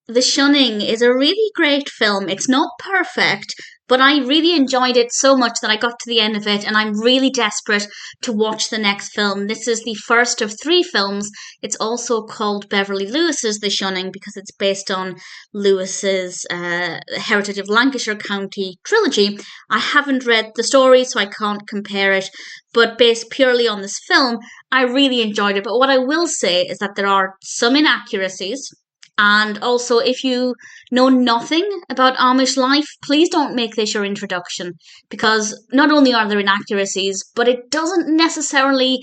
The Shunning is a really great film. It's not perfect, but I really enjoyed it so much that I got to the end of it and I'm really desperate to watch the next film. This is the first of three films. It's also called Beverly Lewis's The Shunning because it's based on Lewis's Heritage of Lancashire County trilogy. I haven't read the story, so I can't compare it, but based purely on this film, I really enjoyed it. But what I will say is that there are some inaccuracies, and also, if you know nothing about Amish life, please don't make this your introduction because not only are there inaccuracies, but it doesn't necessarily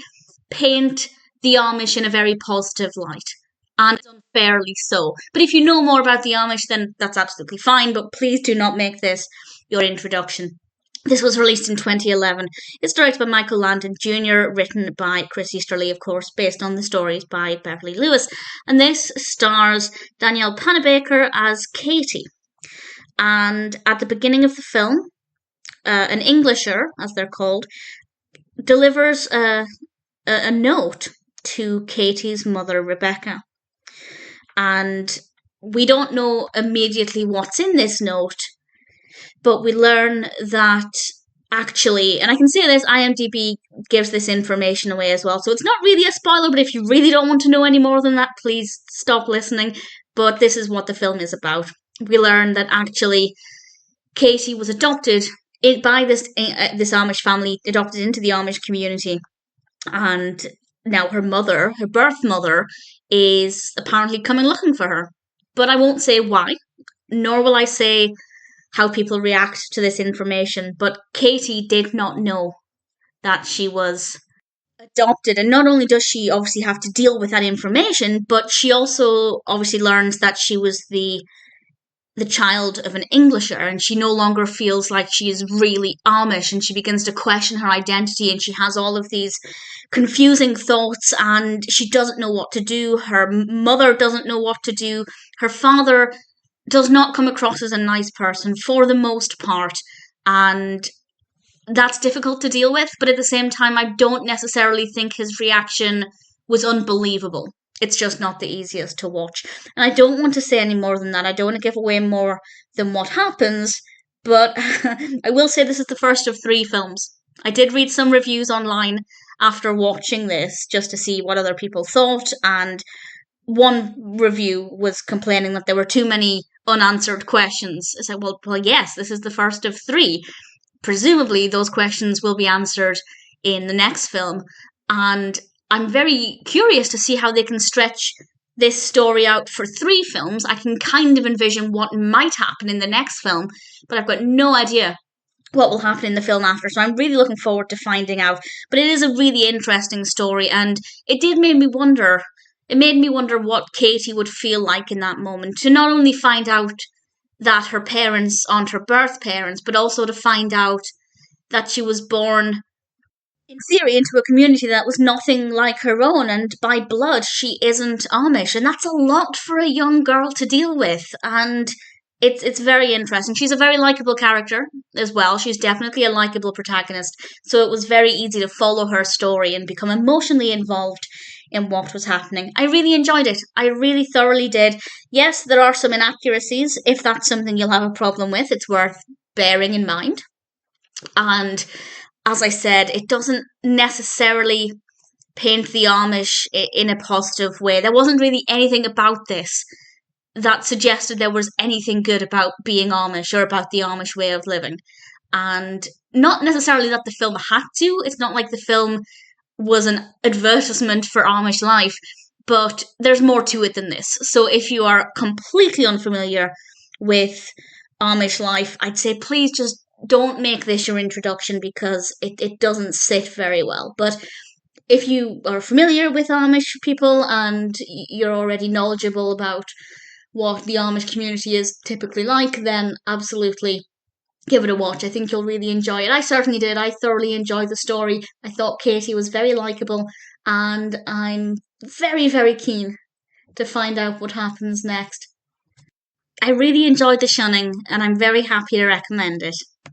paint the Amish in a very positive light. And it's unfairly so. But if you know more about the Amish, then that's absolutely fine. But please do not make this your introduction. This was released in 2011. It's directed by Michael Landon Jr., written by Chris Easterly, of course, based on the stories by Beverly Lewis. And this stars Danielle Panabaker as Katie. And at the beginning of the film, an Englisher, as they're called, delivers a note to Katie's mother, Rebecca. And we don't know immediately what's in this note, but we learn that actually, and I can say this, IMDb gives this information away as well, so it's not really a spoiler, but if you really don't want to know any more than that, please stop listening. But this is what the film is about. We learn that actually Katie was adopted by this Amish family, adopted into the Amish community, and now her mother, her birth mother, is apparently coming looking for her. But I won't say why, nor will I say how people react to this information, but Katie did not know that she was adopted, and not only does she obviously have to deal with that information, but she also obviously learns that she was the child of an Englisher, and she no longer feels like she is really Amish, and she begins to question her identity, and she has all of these confusing thoughts, and she doesn't know what to do. Her mother doesn't know what to do. Her father does not come across as a nice person for the most part, and that's difficult to deal with, but at the same time, I don't necessarily think his reaction was unbelievable. It's just not the easiest to watch. And I don't want to say any more than that. I don't want to give away more than what happens, but I will say this is the first of three films. I did read some reviews online after watching this just to see what other people thought, and one review was complaining that there were too many unanswered questions. I said, well, yes, this is the first of three. Presumably, those questions will be answered in the next film. And I'm very curious to see how they can stretch this story out for three films. I can kind of envision what might happen in the next film, but I've got no idea what will happen in the film after. So I'm really looking forward to finding out. But it is a really interesting story, and it did make me wonder. It made me wonder what Katie would feel like in that moment, to not only find out that her parents aren't her birth parents, but also to find out that she was born, in theory, into a community that was nothing like her own, and by blood, she isn't Amish. And that's a lot for a young girl to deal with, and it's very interesting. She's a very likable character as well. She's definitely a likable protagonist, so it was very easy to follow her story and become emotionally involved in what was happening. I really enjoyed it. I really thoroughly did. Yes, there are some inaccuracies. If that's something you'll have a problem with, it's worth bearing in mind. And as I said, it doesn't necessarily paint the Amish in a positive way. There wasn't really anything about this that suggested there was anything good about being Amish or about the Amish way of living. And not necessarily that the film had to. It's not like the film was an advertisement for Amish life, but there's more to it than this. So if you are completely unfamiliar with Amish life, I'd say please just don't make this your introduction because it doesn't sit very well. But if you are familiar with Amish people and you're already knowledgeable about what the Amish community is typically like, then absolutely give it a watch. I think you'll really enjoy it. I certainly did. I thoroughly enjoyed the story. I thought Katie was very likable, and I'm very, very keen to find out what happens next. I really enjoyed The Shunning, and I'm very happy to recommend it.